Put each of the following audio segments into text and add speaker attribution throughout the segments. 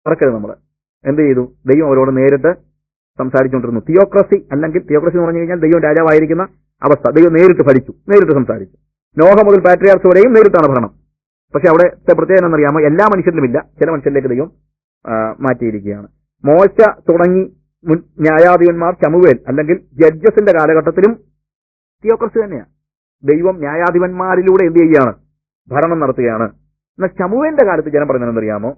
Speaker 1: മറക്കരുത്. നമ്മൾ എന്ത് ചെയ്തു? ദൈവം അവരോട് നേരിട്ട് സംസാരിച്ചുകൊണ്ടിരുന്നു. തിയോക്രസി അല്ലെങ്കിൽ തിയോക്രസി എന്ന് പറഞ്ഞു കഴിഞ്ഞാൽ ദൈവം രാജാവായിരിക്കുന്ന അവസ്ഥ. ദൈവം നേരിട്ട് ഭരിച്ചു, നേരിട്ട് സംസാരിച്ചു. നോഹ മുതൽ പാട്രിയാർക്സ് വരെയും നേരിട്ടാണ് ഭരണം. പക്ഷെ അവിടുത്തെ പ്രത്യേകത എന്നറിയാമോ? എല്ലാ മനുഷ്യരിലുമില്ല, ചില മനുഷ്യരിലേക്ക് ദൈവം മാറ്റിയിരിക്കുകയാണ്. മോശ തുടങ്ങി മുൻ ന്യായാധിപന്മാർ, ശമൂവേൽ അല്ലെങ്കിൽ ജഡ്ജസിന്റെ കാലഘട്ടത്തിലും തിയോക്രസി തന്നെയാണ്. ദൈവം ന്യായാധിപന്മാരിലൂടെ എന്ത് ചെയ്യുകയാണ്? ഭരണം നടത്തുകയാണ്. എന്നാൽ ശമൂവേലിന്റെ കാലത്ത് ജനം പറഞ്ഞതെന്നറിയാമോ?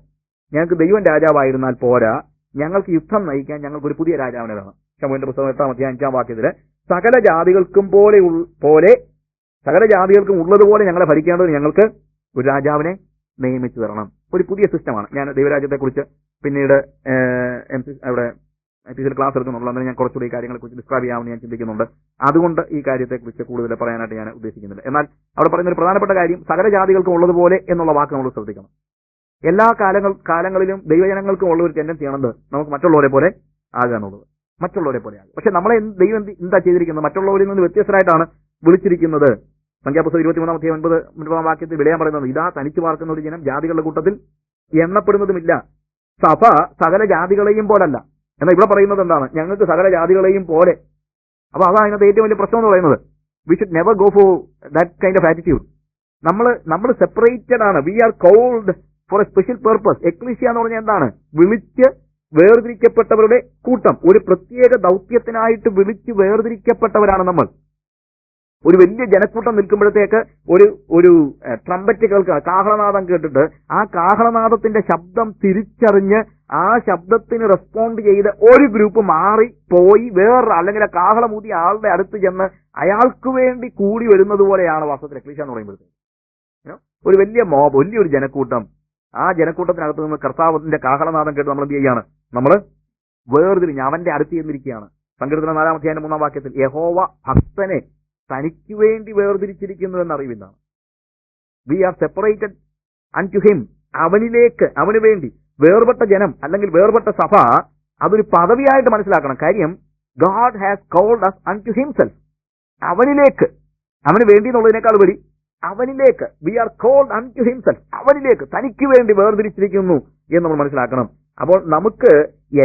Speaker 1: ഞങ്ങൾക്ക് ദൈവം രാജാവായിരുന്നാൽ പോരാ, ഞങ്ങൾക്ക് യുദ്ധം നയിക്കാൻ ഞങ്ങൾക്ക് ഒരു പുതിയ രാജാവിനെ വേണം. ശമൂവേലിന്റെ പുസ്തകം 8-5 വാക്യത്തില് സകല ജാതികൾക്കും സകല ജാതികൾക്കും ഉള്ളതുപോലെ ഞങ്ങളെ ഭരിക്കേണ്ടത് ഞങ്ങൾക്ക് ഒരു രാജാവിനെ നിയമിച്ചു തരണം. ഒരു പുതിയ സിസ്റ്റമാണ്. ഞാൻ ദൈവരാജ്യത്തെക്കുറിച്ച് പിന്നീട് അവിടെ ക്ലാസ് എടുക്കുന്നുള്ളൂ. അങ്ങനെ ഞാൻ കുറച്ചുകൂടി ഈ കാര്യങ്ങളെക്കുറിച്ച് ഡിസ്ക്രൈബ് ചെയ്യാമെന്ന് ഞാൻ ചിന്തിക്കുന്നുണ്ട്. അതുകൊണ്ട് ഈ കാര്യത്തെക്കുറിച്ച് കൂടുതൽ പറയാനായിട്ട് ഞാൻ ഉദ്ദേശിക്കുന്നില്ല. എന്നാൽ അവിടെ പറയുന്ന ഒരു പ്രധാനപ്പെട്ട കാര്യം സകല ജാതികൾക്കും ഉള്ളതുപോലെ എന്നുള്ള വാക്ക് നമ്മൾ ശ്രദ്ധിക്കണം. എല്ലാ കാലങ്ങളിലും ദൈവജനങ്ങൾക്കും ഉള്ള ഒരു ടെൻഡൻസിയാണെന്ന് നമുക്ക് മറ്റുള്ളവരെ പോലെ ആകുക എന്നുള്ളത്. മറ്റുള്ളവരെ പോലെ ആകും. പക്ഷെ നമ്മളെ ദൈവം എന്താ ചെയ്തിരിക്കുന്നത്? മറ്റുള്ളവരിൽ നിന്ന് വ്യത്യസ്തരായിട്ടാണ് വിളിച്ചിരിക്കുന്നത്. സംഖ്യാപുസ്തകം 23-9 വാക്യത്തിൽ വിളയാൻ പറയുന്നത്, ഇതാ തനിച്ചു പാർക്കുന്ന ഒരു ജനം ജാതികളുടെ കൂട്ടത്തിൽ എണ്ണപ്പെടുന്നതുമില്ല. സഭ സകല ജാതികളെയും പോലല്ല. എന്നാൽ ഇവിടെ പറയുന്നത് എന്താണ്? ഞങ്ങൾക്ക് സകല ജാതികളെയും പോലെ. അപ്പൊ അതാണ് അതിനകത്ത് ഏറ്റവും വലിയ പ്രശ്നം എന്ന് പറയുന്നത്. We should never go for that kind of attitude. നമ്മൾ സെപ്പറേറ്റഡ് ആണ്. We are called for a special purpose. എക്ലീസിയ എന്ന് പറഞ്ഞാൽ എന്താണ്? വിളിച്ച് വേർതിരിക്കപ്പെട്ടവരുടെ കൂട്ടം. ഒരു പ്രത്യേക ദൗത്യത്തിനായിട്ട് വിളിച്ച് വേർതിരിക്കപ്പെട്ടവരാണ് നമ്മൾ. ഒരു വലിയ ജനക്കൂട്ടം നിൽക്കുമ്പോഴത്തേക്ക് ഒരു ട്രംപറ്റ് കേൾക്കുക, കാഹളനാദം കേട്ടിട്ട് ആ കാഹളനാദത്തിന്റെ ശബ്ദം തിരിച്ചറിഞ്ഞ് ആ ശബ്ദത്തിന് റെസ്പോണ്ട് ചെയ്ത് ഒരു ഗ്രൂപ്പ് മാറിപ്പോയി വേറെ അല്ലെങ്കിൽ ആ കാഹളമൂതിയ ആളുടെ അടുത്ത് ചെന്ന് അയാൾക്ക് വേണ്ടി കൂടി വരുന്നത് പോലെയാണ് വാസ്തവത്തിൽ എക്ലീസിയ എന്ന് പറയുമ്പോഴത്തേക്ക്. ഒരു വലിയ മോബ്, വലിയൊരു ജനക്കൂട്ടം. ആ ജനക്കൂട്ടത്തിനകത്ത് നിന്ന് കർത്താവിന്റെ കാഹളനാദം കേട്ട് നമ്മൾ എന്ത് ചെയ്യാണ്? നമ്മൾ വേർതിരിഞ്ഞ് അവന്റെ അടുത്ത് ചെന്നിരിക്കുകയാണ്. സങ്കീർത്തനം 4-3 വാക്യത്തിൽ യഹോവ ഭക്തനെ തനിക്ക് വേണ്ടി വേർതിരിച്ചിരിക്കുന്നു എന്നറിവിന്നാണ്. We are separated unto him. അവന് വേണ്ടി വേർപെട്ട ജനം അല്ലെങ്കിൽ വേർപെട്ട സഭ അതൊരു പദവിയായിട്ട് മനസ്സിലാക്കണം. കാര്യം God has called us unto himself. അവന് വേണ്ടി എന്നുള്ളതിനേക്കാൾ ഉപരി അവനിലേക്ക്. We are called unto himself. അവനിലേക്ക്, തനിക്ക് വേണ്ടി വേർതിരിച്ചിരിക്കുന്നു എന്ന് നമ്മൾ മനസ്സിലാക്കണം. അപ്പോൾ നമുക്ക്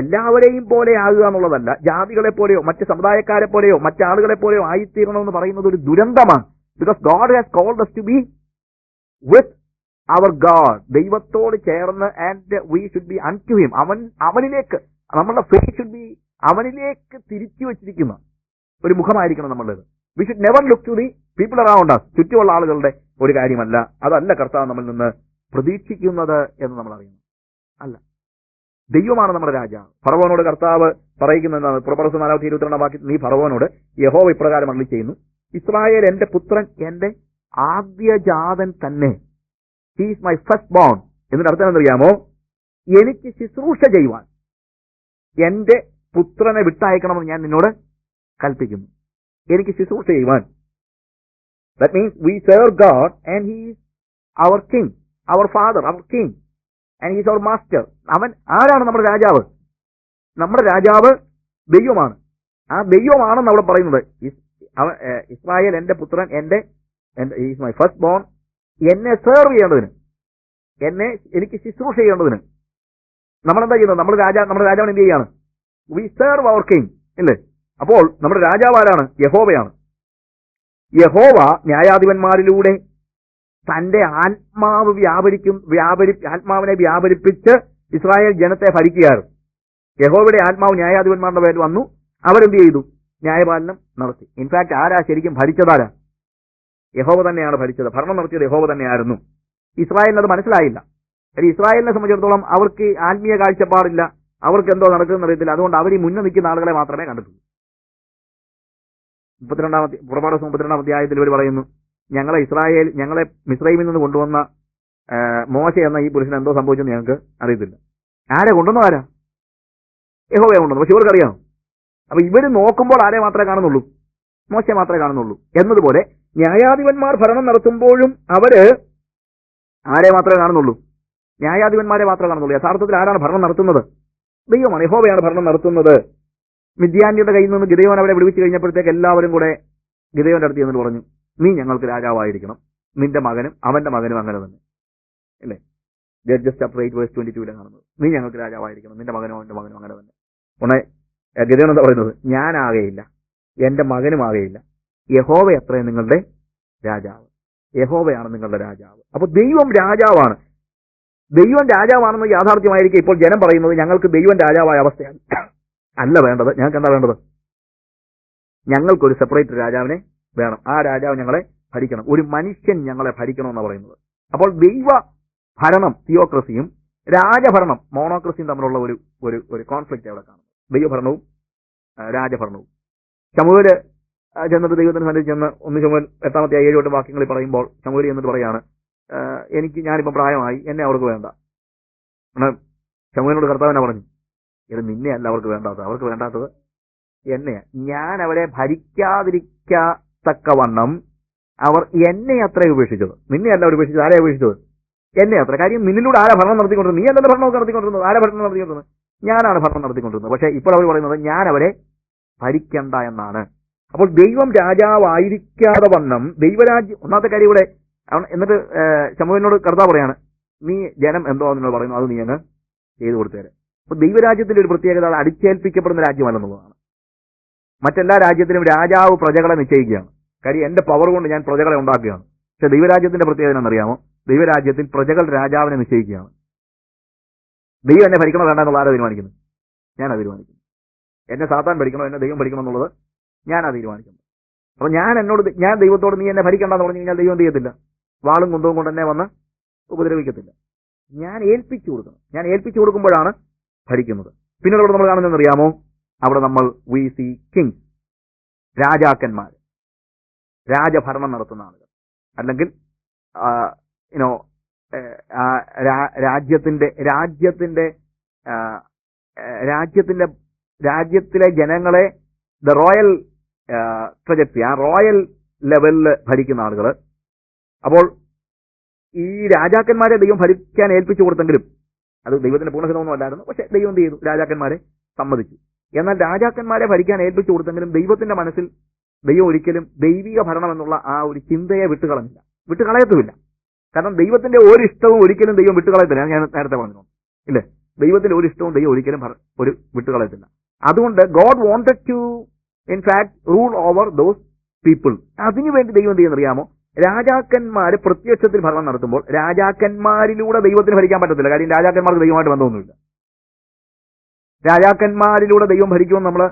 Speaker 1: എല്ലാവരെയും പോലെ ആകുക എന്നുള്ളതല്ല, ജാതികളെ പോലെയോ മറ്റ് സമുദായക്കാരെ പോലെയോ മറ്റാളുകളെ പോലെയോ ആയിത്തീരണമെന്ന് പറയുന്നത് ഒരു ദുരന്തമാണ്. Because God has called us to be with our God. ദൈവത്തോട് ചേർന്ന് and we should be unto him. അവനിലേക്ക് നമ്മളുടെ ഫേസ് ഷുഡ് ബി അവനിലേക്ക് തിരിച്ചു വെച്ചിരിക്കുന്ന ഒരു മുഖമായിരിക്കണം നമ്മളുടേത്. We should never look to the people around us. ചുറ്റുമുള്ള ആളുകളുടെ ഒരു കാര്യമല്ല. അതല്ല കർത്താവ് നമ്മളിൽ നിന്ന് പ്രതീക്ഷിക്കുന്നത് എന്ന് നമ്മൾ അറിയണം. അല്ല, ദൈവമാണ് നമ്മുടെ രാജാവ്. ഫറവോനോട് കർത്താവ് പറയുന്നതാണ് പുറപ്പാട് 4-22 വാക്യത്തിൽ, നീ ഫറവോനോട് യഹോവ ഇപ്രകാരം അരുളി ചെയ്യുന്നു, ഇസ്രായേൽ എന്റെ പുത്രൻ, എന്റെ ആദ്യജാതൻ തന്നെ. He is my first bone. എന്നിട്ട് അർത്ഥം എന്നറിയാമോ? എനിക്ക് ശുശ്രൂഷ ചെയ്യുവാൻ എന്റെ പുത്രനെ വിട്ടയക്കണമെന്ന് ഞാൻ നിന്നോട് കൽപ്പിക്കുന്നു. എനിക്ക് ശുശ്രൂഷ ചെയ്യുവാൻ. That means we serve God and he is our king, our father, our king, and he is our master. അവൻ ആരാണ്? നമ്മുടെ രാജാവ്. നമ്മുടെ രാജാവ് ദൈവമാണ്. ആ ദൈവമാണെന്ന് അവിടെ പറയുന്നത്. ഇസ്രായേൽ എന്റെ പുത്രൻ, ഈസ് മൈ ഫസ്റ്റ് ബോൺ. എന്നെ സെർവ് ചെയ്യേണ്ടതിന്, എനിക്ക് ശുശ്രൂഷ ചെയ്യേണ്ടതിന് നമ്മളെന്താ ചെയ്യുന്നത്? നമ്മുടെ രാജാവിന് എന്ത് ചെയ്യാണ്? വി സെർവ് അവർ കിങ്, ഇല്ലേ? അപ്പോൾ നമ്മുടെ രാജാവ് ആരാണ്? യഹോവയാണ്. യഹോവ ന്യായാധിപന്മാരിലൂടെ തന്റെ ആത്മാവിനെ വ്യാപരിപ്പിച്ച് ഇസ്രായേൽ ജനത്തെ ഭരിക്കുകയായിരുന്നു. യഹോവയുടെ ആത്മാവ് ന്യായാധിപന്മാരുടെ പേരിൽ വന്നു. അവരെന്ത് ചെയ്തു? ന്യായപാലനം നടത്തി. ഇൻഫാക്ട് ആരാ ശരിക്കും ഭരിച്ചതാരാ? യഹോവ തന്നെയാണ് ഭരിച്ചത്. ഭരണം നടത്തിയത് യഹോവ തന്നെയായിരുന്നു. ഇസ്രായേലിന് അത് മനസ്സിലായില്ല. ഇസ്രായേലിനെ സംബന്ധിച്ചിടത്തോളം അവർക്ക് ആത്മീയ കാഴ്ചപ്പാടില്ല, അവർക്ക് എന്തോ നടക്കുന്നതെന്ന് അറിയത്തില്ല. അതുകൊണ്ട് അവർ ഈ മുന്നേ നിൽക്കുന്ന ആളുകളെ മാത്രമേ കണ്ടിട്ടുള്ളൂ. പുറപ്പാട് 32 അധ്യായത്തിൽ ഇവർ പറയുന്നു, ഞങ്ങളെ മിസ്രൈമിൽ നിന്ന് കൊണ്ടുവന്ന മോശ എന്ന ഈ പുരുഷൻ എന്തോ സംഭവിച്ചെന്ന് ഞങ്ങൾക്ക് അറിയത്തില്ല. ആരെ കൊണ്ടുവന്നു? ആരാ? യഹോവയെ കൊണ്ടുവന്നു. പക്ഷെ ഇവർക്കറിയാം. അപ്പൊ ഇവര് നോക്കുമ്പോൾ ആരെ മാത്രമേ കാണുന്നുള്ളൂ? മോശയെ മാത്രമേ കാണുന്നുള്ളൂ. എന്നതുപോലെ ന്യായാധിപന്മാർ ഭരണം നടത്തുമ്പോഴും അവര് ആരെ മാത്രമേ കാണുന്നുള്ളൂ? ന്യായാധിപന്മാരെ മാത്രമേ കാണുന്നുള്ളൂ. യഥാർത്ഥത്തിൽ ആരാണ് ഭരണം നടത്തുന്നത്? ദൈവമാണ്, യഹോവയാണ് ഭരണം നടത്തുന്നത്. മിദ്യാന്യരുടെ കയ്യിൽ നിന്ന് ഗിദെയോൻ അവരെ വിടുവിച്ച് കഴിഞ്ഞപ്പോഴത്തേക്ക് എല്ലാവരും കൂടെ ഗിദെയോന്റെ അടുത്ത് ചെന്നിട്ട് പറഞ്ഞു, നീ ഞങ്ങൾക്ക് രാജാവായിരിക്കണം, നിന്റെ മകനും അവന്റെ മകനും അങ്ങനെ തന്നെ, അല്ലേ? ജഡ്ജസ് ചാപ്റ്റർ 8:22 കാണുന്നത്. നീ ഞങ്ങൾക്ക് രാജാവായിരിക്കണം, നിന്റെ മകനോ എന്റെ മകനോ അങ്ങനെ തന്നെ. ഉടനെ ഗിദെയോൻ എന്താ പറയുന്നത്? ഞാനാകയില്ല, എന്റെ മകനുമാകയില്ല, യഹോവ അത്രയും നിങ്ങളുടെ രാജാവ്. യഹോവയാണ് നിങ്ങളുടെ രാജാവ്. അപ്പൊ ദൈവം രാജാവാണ്. ദൈവം രാജാവാണെന്ന് യാഥാർത്ഥ്യമായിരിക്കും ഇപ്പോൾ ജനം പറയുന്നത് ഞങ്ങൾക്ക് ദൈവം രാജാവായ അവസ്ഥയാണ്. അല്ല വേണ്ടത്. ഞങ്ങൾക്ക് എന്താ വേണ്ടത്? ഞങ്ങൾക്കൊരു സെപ്പറേറ്റ് രാജാവിനെ വേണം. ആ രാജാവ് ഞങ്ങളെ ഭരിക്കണം. ഒരു മനുഷ്യൻ ഞങ്ങളെ ഭരിക്കണമെന്നാണ് പറയുന്നത്. അപ്പോൾ ദൈവ ഭരണം തിയോക്രസിയും രാജഭരണം മോണോക്രസിയും തമ്മിലുള്ള ഒരു കോൺഫ്ലിക്റ്റ് അവിടെ കാണുന്നു. ദൈവഭരണവും രാജഭരണവും. ശമൂവേല് ചെന്നിട്ട് ദൈവത്തിന് സന്നിധി ചെന്ന് 1 ശമൂവേൽ 8-7 വാക്യങ്ങളിൽ പറയുമ്പോൾ ശമൂവേൽ എന്നിട്ട് പറയാണ്, ഞാനിപ്പം പ്രായമായി, എന്നെ അവർക്ക് വേണ്ട. ശമൂവേലിനോട് കർത്താവിനെ പറഞ്ഞു, ഇത് നിന്നെ അല്ല അവർക്ക് വേണ്ടാത്തത്, അവർക്ക് വേണ്ടാത്തത് എന്നെയാ. ഞാൻ അവരെ ഭരിക്കാതിരിക്കത്തക്കവണ്ണം അവർ എന്നെ അത്രേ ഉപേക്ഷിച്ചത്. നിന്നെ അല്ല അവർ ഉപേക്ഷിച്ചത്. ആരെ ഉപേക്ഷിച്ചത്? എന്നെ അത്ര. കാര്യം നിന്നിലൂടെ ആരാ ഭരണം നടത്തിക്കൊണ്ടിരുന്നത്? നീ അല്ലല്ലോ ഭരണമൊക്കെ നടത്തിക്കൊണ്ടിരുന്നത്. ആരാ ഭരണം നടത്തിക്കൊണ്ടിരുന്നത്? ഞാനാണ് ഭരണം നടത്തിക്കൊണ്ടിരുന്നത്. പക്ഷെ ഇപ്പോൾ അവർ പറയുന്നത് ഞാൻ അവരെ ഭരിക്കണ്ട എന്നാണ്. അപ്പോൾ ദൈവം രാജാവായിരിക്കാതെ വണ്ണം ദൈവരാജ്യം. ഒന്നാമത്തെ കാര്യം ഇവിടെ. എന്നിട്ട് ശമൂവേലിനോട് കർത്താവ് പറയാണ്, നീ ജനം എന്തോ നിങ്ങൾ പറയുന്നു അത് നീ അങ്ങ് ചെയ്തു കൊടുത്തേരെ. അപ്പൊ ദൈവരാജ്യത്തിന്റെ ഒരു പ്രത്യേകത അത് അടിച്ചേൽപ്പിക്കപ്പെടുന്ന രാജ്യമല്ലെന്നുള്ളതാണ്. മറ്റെല്ലാ രാജ്യത്തിലും രാജാവ് പ്രജകളെ നിശ്ചയിക്കുകയാണ്. കാര്യം എന്റെ പവർ കൊണ്ട് ഞാൻ പ്രജകളെ ഉണ്ടാക്കുകയാണ്. പക്ഷെ ദൈവരാജ്യത്തിന്റെ പ്രത്യേകത എന്നറിയാമോ? ദൈവരാജ്യത്തിൽ പ്രജകൾ രാജാവിനെ നിശ്ചയിക്കുകയാണ്. ദൈവം എന്നെ ഭരിക്കണോ വേണ്ട എന്നുള്ള ആരാ തീരുമാനിക്കുന്നു? ഞാനാ തീരുമാനിക്കുന്നു. എന്നെ സാത്താൻ ഭരിക്കണോ എന്നെ ദൈവം ഭരിക്കണം എന്നുള്ളത് ഞാനാ തീരുമാനിക്കുന്നു. അപ്പൊ ഞാൻ ദൈവത്തോട് നീ എന്നെ ഭരിക്കണ്ടെന്ന് പറഞ്ഞു കഴിഞ്ഞാൽ ദൈവം ചെയ്യത്തില്ല. വാളും കുന്തവും കൊണ്ട് എന്നെ വന്ന് ഉപദ്രവിക്കത്തില്ല. ഞാൻ ഏൽപ്പിച്ചു കൊടുക്കണം. ഞാൻ ഏൽപ്പിച്ചു കൊടുക്കുമ്പോഴാണ് ഭരിക്കുന്നത്. പിന്നീട് അവിടെ നമ്മൾ കാണുന്നതെന്ന് അറിയാമോ? അവിടെ നമ്മൾ വി സി കിങ്സ്, രാജാക്കന്മാർ, രാജഭരണം നടത്തുന്ന ആളുകൾ, അല്ലെങ്കിൽ രാജ്യത്തിലെ ജനങ്ങളെ ദ റോയൽ ട്രജക്ടറി, ആ റോയൽ ലെവലിൽ ഭരിക്കുന്ന ആളുകൾ. അപ്പോൾ ഈ രാജാക്കന്മാരെ ദൈവം ഭരിക്കാൻ ഏൽപ്പിച്ചു കൊടുത്തെങ്കിലും അത് ദൈവത്തിന്റെ പൂർണ്ണഹിതമൊന്നും അല്ലായിരുന്നു. പക്ഷെ ദൈവം എന്ത് ചെയ്തു? രാജാക്കന്മാരെ സമ്മതിച്ചു. എന്നാൽ രാജാക്കന്മാരെ ഭരിക്കാൻ ഏൽപ്പിച്ചു കൊടുത്തെങ്കിലും ദൈവത്തിന്റെ മനസ്സിൽ ദൈവം ഒരിക്കലും ദൈവിക ഭരണം എന്നുള്ള ആ ഒരു ചിന്തയെ വിട്ടുകളയത്തുമില്ല. കാരണം ദൈവത്തിന്റെ ഒരു ഇഷ്ടവും ഒരിക്കലും ദൈവം വിട്ടുകളയത്തില്ല. ഞാൻ നേരത്തെ പറഞ്ഞു ഇല്ലേ? ദൈവത്തിന്റെ ഒരു ഇഷ്ടവും ദൈവം ഒരിക്കലും വിട്ടുകളയത്തില്ല. അതുകൊണ്ട് God wanted to in fact rule over those people. അതിനുവേണ്ടി ദൈവം എന്ത് ചെയ്യുന്നറിയാമോ? രാജാക്കന്മാര് പ്രത്യക്ഷത്തിൽ ഭരണം നടത്തുമ്പോൾ രാജാക്കന്മാരിലൂടെ ദൈവത്തിന് ഭരിക്കാൻ പറ്റത്തില്ല. കാര്യം രാജാക്കന്മാർക്ക് ദൈവമായിട്ട് ബന്ധമൊന്നുമില്ല. രാജാക്കന്മാരിലൂടെ ദൈവം ഭരിക്കുമെന്ന്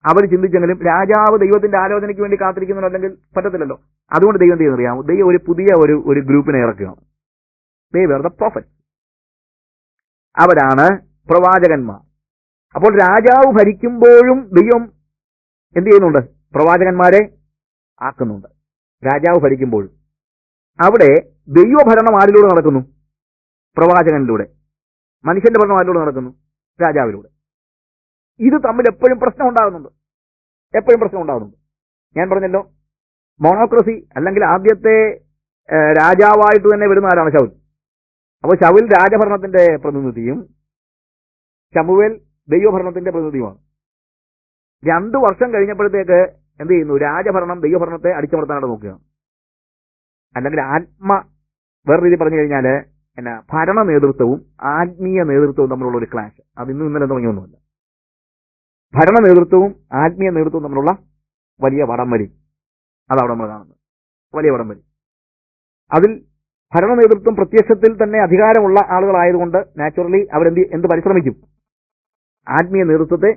Speaker 1: അവർ ചിന്തിച്ചെങ്കിലും രാജാവ് ദൈവത്തിന്റെ ആലോചനയ്ക്ക് വേണ്ടി കാത്തിരിക്കുന്നു, അല്ലെങ്കിൽ പറ്റത്തില്ലല്ലോ. അതുകൊണ്ട് ദൈവം എന്ത് ചെയ്യുന്നറിയാമോ? ദൈവം ഒരു പുതിയ ഒരു ഗ്രൂപ്പിനെ ഇറക്കുകയാണ്. They were the prophet. അവരാണ് പ്രവാചകന്മാർ. അപ്പോൾ രാജാവ് ഭരിക്കുമ്പോഴും ദൈവം എന്ത് ചെയ്യുന്നുണ്ട്? പ്രവാചകന്മാരെ ആക്കുന്നുണ്ട്. രാജാവ് ഭരിക്കുമ്പോഴും അവിടെ ദൈവഭരണം ആരിലൂടെ നടക്കുന്നു? പ്രവാചകനിലൂടെ. മനുഷ്യന്റെ ഭരണം ആരിലൂടെ നടക്കുന്നു? രാജാവിലൂടെ. ഇത് തമ്മിൽ എപ്പോഴും പ്രശ്നം ഉണ്ടാകുന്നുണ്ട്. ഞാൻ പറഞ്ഞല്ലോ, മോണോക്രസി അല്ലെങ്കിൽ ആദ്യത്തെ രാജാവായിട്ട് തന്നെ വരുന്ന ആരാണ്? ശൗൽ. അപ്പോൾ ശൗൽ രാജഭരണത്തിന്റെ പ്രതിനിധിയും ശമൂവേൽ ദൈവഭരണത്തിന്റെ പ്രതിനിധിയുമാണ്. 2 വർഷം കഴിഞ്ഞപ്പോഴത്തേക്ക് എന്ത് ചെയ്യുന്നു? രാജഭരണം ദൈവഭരണത്തെ അടിച്ചമർത്താനായിട്ട് നോക്കുകയാണ്. അല്ലെങ്കിൽ വേറെ രീതി പറഞ്ഞു കഴിഞ്ഞാൽ ഭരണ നേതൃത്വവും ആത്മീയ നേതൃത്വവും തമ്മിലുള്ള ഒരു ക്ലാഷ്. അത് ഇന്നും ഇന്നലെ തുടങ്ങിയൊന്നുമല്ല. ഭരണ നേതൃത്വവും ആത്മീയ നേതൃത്വവും തമ്മിലുള്ള വലിയ വടംവലി, അതാണ് നമ്മൾ കാണുന്നത്. വലിയ വടംവലി. അതിൽ ഭരണ നേതൃത്വം പ്രത്യക്ഷത്തിൽ തന്നെ അധികാരമുള്ള ആളുകളായതുകൊണ്ട് നാച്ചുറലി എന്ത് പരിശ്രമിക്കും? ആത്മീയ നേതൃത്വത്തെ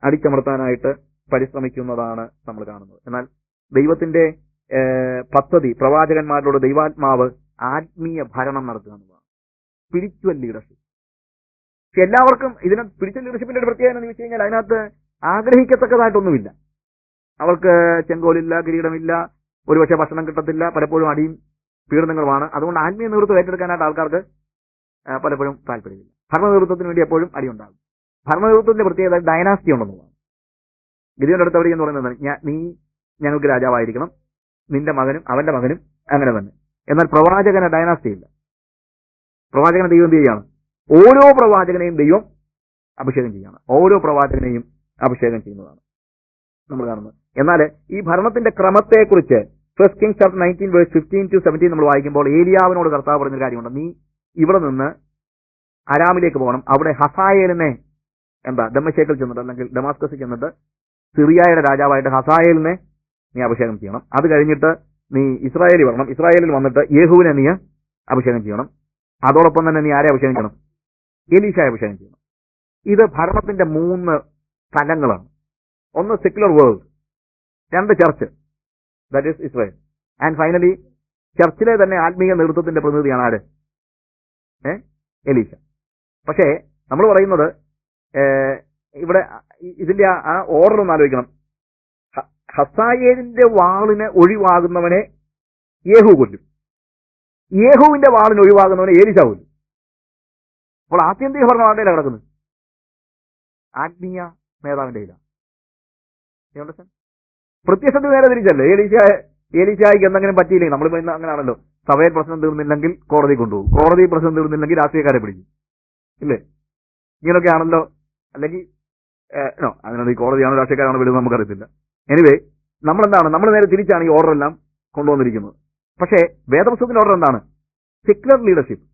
Speaker 1: അടിച്ചമർത്താനായിട്ട് പരിശ്രമിക്കുന്നതാണ് നമ്മൾ കാണുന്നത്. എന്നാൽ ദൈവത്തിന്റെ പദ്ധതി, പ്രവാചകന്മാരിലൂടെ ദൈവാത്മാവ് ആത്മീയ ഭരണം നടത്തുക എന്നുള്ളതാണ്. Spiritual leadership. പക്ഷെ എല്ലാവർക്കും സ്പിരിച്വൽ ലീഡർഷിപ്പിന്റെ ഒരു പ്രത്യേകത എന്ന് വെച്ച് കഴിഞ്ഞാൽ അതിനകത്ത് ആഗ്രഹിക്കത്തക്കതായിട്ടൊന്നുമില്ല. അവർക്ക് ചെങ്കോലില്ല, കിരീടമില്ല, ഒരുപക്ഷെ ഭക്ഷണം കിട്ടത്തില്ല, പലപ്പോഴും അടിയും പീഡനങ്ങളുമാണ്. അതുകൊണ്ട് ആത്മീയ നേതൃത്വം ഏറ്റെടുക്കാനായിട്ട് ആൾക്കാർക്ക് പലപ്പോഴും താല്പര്യമില്ല. ഭരണ നേതൃത്വത്തിന് വേണ്ടി എപ്പോഴും അടിയുണ്ടാകും. ഭരണ നേതൃത്വത്തിന്റെ പ്രത്യേകത ഡൈനാസ്റ്റി ഉണ്ടെന്നുള്ളതാണ്. ഗിദെയോന്റെ അടുത്ത് അവിടെ എന്ന് പറയുന്നത്, നീ ഞങ്ങൾക്ക് രാജാവായിരിക്കണം, നിന്റെ മകനും അവന്റെ മകനും അങ്ങനെ തന്നെ. എന്നാൽ പ്രവാചകന് ഡൈനാസ്റ്റി ഇല്ല. പ്രവാചകനെ ദൈവം എന്ത് ചെയ്യാണ്? ഓരോ പ്രവാചകനെയും ദൈവം അഭിഷേകം ചെയ്യാണ്. ഓരോ പ്രവാചകനെയും അഭിഷേകം ചെയ്യുന്നതാണ് നമ്മൾ കാണുന്നത്. എന്നാൽ ഈ ഭരണത്തിന്റെ ക്രമത്തെക്കുറിച്ച് 1 Kings chapter 19 verse 15 to 17 നമ്മൾ വായിക്കുമ്പോൾ ഏലിയാവിനോട് കർത്താവ് പറഞ്ഞൊരു കാര്യമുണ്ട്. നീ ഇവിടെ നിന്ന് അരാമിലേക്ക് പോകണം. അവിടെ ഹസായേലിനെ ദമ്മശേക്കിൽ ചെന്നിട്ട് അല്ലെങ്കിൽ ഡമാസ്കസിൽ ചെന്നിട്ട് സിറിയയുടെ രാജാവായിട്ട് ഹസായേലിനെ നീ അഭിഷേകം ചെയ്യണം. അത് കഴിഞ്ഞിട്ട് നീ ഇസ്രായേലിൽ വരണം. ഇസ്രായേലിൽ വന്നിട്ട് യേഹുവിനെ നീ അഭിഷേകം ചെയ്യണം. അതോടൊപ്പം തന്നെ നീ ആരെ അഭിഷേകം ചെയ്യണം? എലീശയെ അഭിഷേകം ചെയ്യണം. ഇത് ഭരണത്തിന്റെ 3 തലങ്ങളാണ്. ഒന്ന് secular world, 2 church, that is Israel, and finally ചർച്ചിലെ തന്നെ ആത്മീയ നേതൃത്വത്തിന്റെ പ്രതിനിധിയാണ് ആര്? എലീശ. പക്ഷേ നമ്മൾ പറയുന്നത് ഇവിടെ ഇതിന്റെ ആ ഓർഡർ ഒന്ന് ആലോചിക്കണം. ഹസായേലിന്റെ വാളിന് ഒഴിവാകുന്നവനെ യേഹു കൊല്ലും, യേഹുവിന്റെ വാളിന് ഒഴിവാകുന്നവനെ ഏലീശ കൊല്ലും. അപ്പോൾ ആത്യന്തിക ഭരണം ആരുടെയിലാണ് കിടക്കുന്നത്? ആത്മീയ നേതാവിന്റെ കയ്യിലാണ്. പ്രത്യക്ഷത്തിൽ നേരെ തിരിച്ചല്ലേ. ഏലീശായിക്ക് എന്തെങ്കിലും പറ്റിയില്ലെങ്കിൽ, നമ്മളിപ്പോ ഇന്ന് അങ്ങനെയാണല്ലോ, സഭയിൽ പ്രശ്നം തീർന്നില്ലെങ്കിൽ കോടതി കൊണ്ടുപോകും, കോടതി പ്രശ്നം തീർന്നില്ലെങ്കിൽ രാഷ്ട്രീയക്കാരെ പിടിക്കും, ഇല്ലേ? ഇങ്ങനെയൊക്കെ ആണല്ലോ. അല്ലെങ്കിൽ അങ്ങനെ ഈ കോടതിയാണോ രാഷ്ട്രീയക്കാരാണോ വിടുന്നത് നമുക്കറിയത്തില്ല. എനിവേ, നമ്മൾ നേരെ തിരിച്ചാണ് ഈ ഓർഡർ എല്ലാം കൊണ്ടുവന്നിരിക്കുന്നത്. പക്ഷേ വേദപുസ്തകത്തിന്റെ ഓർഡർ എന്താണ്? Secular leadership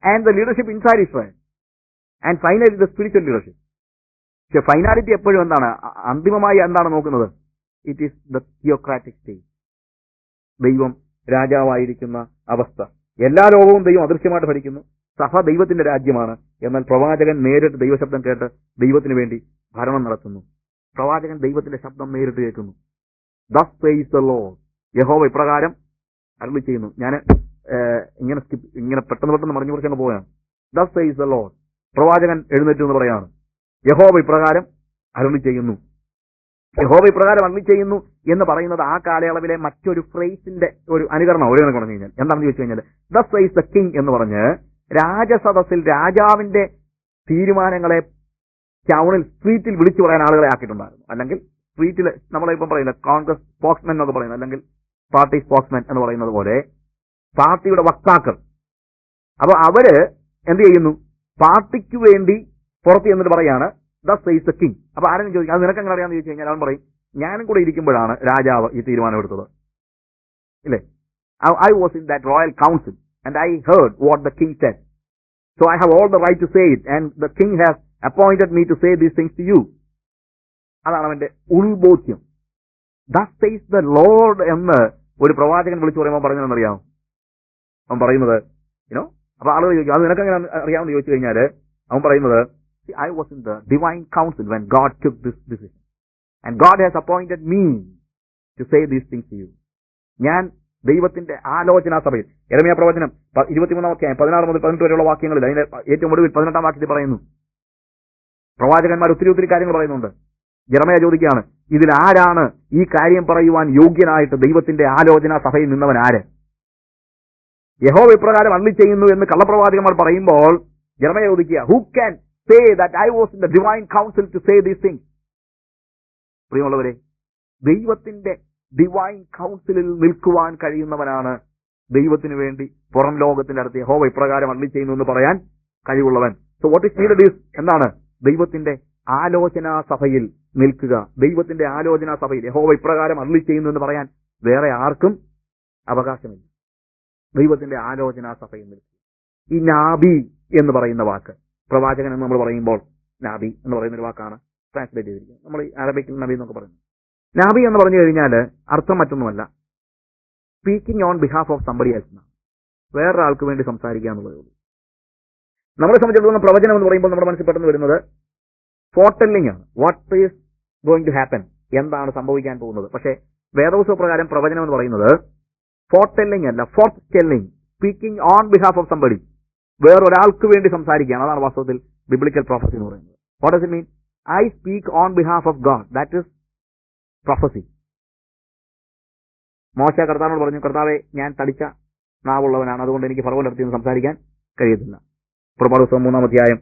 Speaker 1: and the leadership inside Israel and finally the spiritual leadership. പക്ഷെ ഫൈനാലിറ്റി എപ്പോഴും എന്താണ്? അന്തിമമായി എന്താണ് നോക്കുന്നത്? It is the theocratic stage. ദൈവം രാജാവായിരിക്കുന്ന അവസ്ഥ. എല്ലാ ലോകവും ദൈവം അദൃശ്യമായിട്ട് ഭരിക്കുന്നു. സഭ ദൈവത്തിന്റെ രാജ്യമാണ്. എന്നാൽ പ്രവാചകൻ നേരിട്ട് ദൈവശബ്ദം കേട്ട് ദൈവത്തിന് വേണ്ടി ഭരണം നടത്തുന്നു. പ്രവാചകൻ ദൈവത്തിന്റെ ശബ്ദം നേരിട്ട് കേൾക്കുന്നു. Thus says the Lord. യഹോവ ഇപ്രകാരം അരുളി ചെയ്യുന്നു. ഞാൻ ഇങ്ങനെ പെട്ടെന്ന് മറിഞ്ഞു കുറിച്ചങ്ങ് പോവുകയാണ്. Thus says the Lord. പ്രവാചകൻ എഴുന്നേറ്റു എന്ന് പറയാണ്. യഹോവ ഇപ്രകാരം അരുളി ചെയ്യുന്നു. യഹോവ ഇപ്രകാരം അരുളി ചെയ്യുന്നു എന്ന് പറയുന്നത് ആ കാലയളവിലെ മറ്റൊരു ഫ്രേസിന്റെ ഒരു അനുകരണം. ഒരു കണക്ക് പറഞ്ഞു കഴിഞ്ഞാൽ എന്താണെന്ന് ചോദിച്ചു കഴിഞ്ഞാൽ, ദസ് സേയ്സ് ദ കിങ് എന്ന് പറഞ്ഞ് രാജസദസ്സിൽ രാജാവിന്റെ തീരുമാനങ്ങളെ ടൗണിൽ സ്ട്രീറ്റിൽ വിളിച്ചു പറയാൻ ആളുകളെ ആക്കിയിട്ടുണ്ടായിരുന്നു. അല്ലെങ്കിൽ സ്ട്രീറ്റിൽ നമ്മളിപ്പം പറയുന്നത് കോൺഗ്രസ് സ്പോക്സ്മെൻ എന്നൊക്കെ പറയുന്നത്, അല്ലെങ്കിൽ പാർട്ടി സ്പോക്സ്മെൻ എന്ന് പറയുന്നത് പോലെ പാർട്ടിയുടെ വക്താക്കൾ. അപ്പൊ അവര് എന്ത് ചെയ്യുന്നു? പാർട്ടിക്ക് വേണ്ടി പുറത്ത് എന്നിട്ട് പറയാണ് ദസ് സേയ്സ് ദ കിങ്. അപ്പൊ ആരെങ്കിലും ചോദിക്കും അത് നിനക്ക് എങ്ങനെ അറിയാമെന്ന് ചോദിച്ചു കഴിഞ്ഞാൽ അവൻ പറയും, ഞാനും കൂടെ ഇരിക്കുമ്പോഴാണ് രാജാവ് ഈ തീരുമാനമെടുത്തത്, ഇല്ലേ? I was in that royal council and I heard what the king said. So I have all the right to say it, and the king has appointed me to say these things to you. അതാണ് അവന്റെ ഉൾബോധ്യം. Thus says the Lord എന്ന് ഒരു പ്രവാചകൻ വിളിച്ചു പറയുമ്പോൾ പറഞ്ഞതെന്നറിയാമോ? അവൻ പറയുന്നത് അപ്പൊ ആളുകൾ ചോദിക്കും അത് നിനക്ക് എങ്ങനെ അറിയാമെന്ന് ചോദിച്ചു കഴിഞ്ഞാൽ അവൻ പറയുന്നത്, I was in the divine council when God took this decision and God has appointed me to say these things to you. ഞാൻ ദൈവത്തിന്റെ ആലോചനാ സഭയിൽ. യെരമ്യാ പ്രവചനം 23-ാം അധ്യായം 16 മുതൽ 18 വരെയുള്ള വാക്യങ്ങളിൽ അതിന്റെ ഏറ്റവും ഒടുവിൽ 18-ാം വാക്യത്തിൽ പറയുന്നു. പ്രവാചകന്മാർ ഒത്തിരി കാര്യങ്ങൾ പറയുന്നുണ്ട്. യെരമ്യാ ചോദിക്കുകയാണ്, ഇതിൽ ആരാണ് ഈ കാര്യം പറയുവാൻ യോഗ്യനായിട്ട് ദൈവത്തിന്റെ ആലോചനാ സഭയിൽ നിന്നവൻ ആര്? യഹോവ ഇപ്രകാരം അരുളി ചെയ്യുന്നു എന്ന് കള്ളപ്രവാചകന്മാർ പറയുമ്പോൾ യെരമ്യാ ചോദിക്കുക, who can say that I was in the divine council to say these things? പ്രിയമുള്ളവരെ, ദൈവത്തിന്റെ ഡിവൈൻ കൗൺസിലിൽ നിൽക്കുവാൻ കഴിയുന്നവനാണ് ദൈവത്തിന് വേണ്ടി പുറം ലോകത്തിന്റെ അടുത്ത് യഹോവ ഇപ്രകാരം അരുളി ചെയ്യുന്നു എന്ന് പറയാൻ കഴിവുള്ളവൻ. So what is needed is എന്താണ്? ദൈവത്തിന്റെ ആലോചനാ സഭയിൽ നിൽക്കുക. ദൈവത്തിന്റെ ആലോചനാ സഭയിൽ യഹോവ ഇപ്രകാരം അരുളി ചെയ്യുന്നു എന്ന് പറയാൻ വേറെ ആർക്കും അവകാശമില്ല. ദൈവത്തിന്റെ ആലോചനാ സഭയിൽ നിൽക്കുക. ഈ നാബി എന്ന് പറയുന്ന വാക്ക്, പ്രവാചകൻ എന്ന് നമ്മൾ പറയുമ്പോൾ നാബി എന്ന് പറയുന്ന ഒരു വാക്കാണ് ട്രാൻസ്ലേറ്റ് ചെയ്തിരിക്കുന്നത്. നമ്മൾ ഈ അറബിക്കിൽ നബി എന്നൊക്കെ പറയുന്നത്. നാബി എന്ന് പറഞ്ഞു കഴിഞ്ഞാൽ അർത്ഥം മറ്റൊന്നുമല്ല, speaking on behalf of somebody else എന്നാണ്. വേറൊരാൾക്ക് വേണ്ടി സംസാരിക്കുക എന്നുള്ളതേ ഉള്ളൂ. നമ്മളെ സംബന്ധിച്ചിടത്തോളം പ്രവചനം എന്ന് പറയുമ്പോൾ നമ്മുടെ മനസ്സിൽ പെട്ടെന്ന് വരുന്നത് ഫോർടെല്ലിംഗ് ആണ്. What is going to happen, എന്താണ് സംഭവിക്കാൻ പോകുന്നത്. പക്ഷേ വേദപുസ്തക പ്രകാരം പ്രവചനം എന്ന് പറയുന്നത് ഫോർടെല്ലിംഗ് അല്ല, fourth telling, speaking on behalf of somebody, വേറൊരാൾക്ക് വേണ്ടി സംസാരിക്കുകയാണ്. അതാണ് വാസ്തവത്തിൽ ബിബ്ലിക്കൽ പ്രൊഫസി എന്ന് പറയുന്നത്. What does it mean? I speak on behalf of God, that is prophecy. മോശ കർത്താവിനോട് പറഞ്ഞു, കർത്താവെ ഞാൻ തടിച്ച നാവുള്ളവനാണ്, അതുകൊണ്ട് എനിക്ക് ഫറവോന്റെ അടുത്ത് നിന്ന് സംസാരിക്കാൻ കഴിയത്തില്ല. പുറപ്പാട് പുസ്തകം 3-ാം അധ്യായം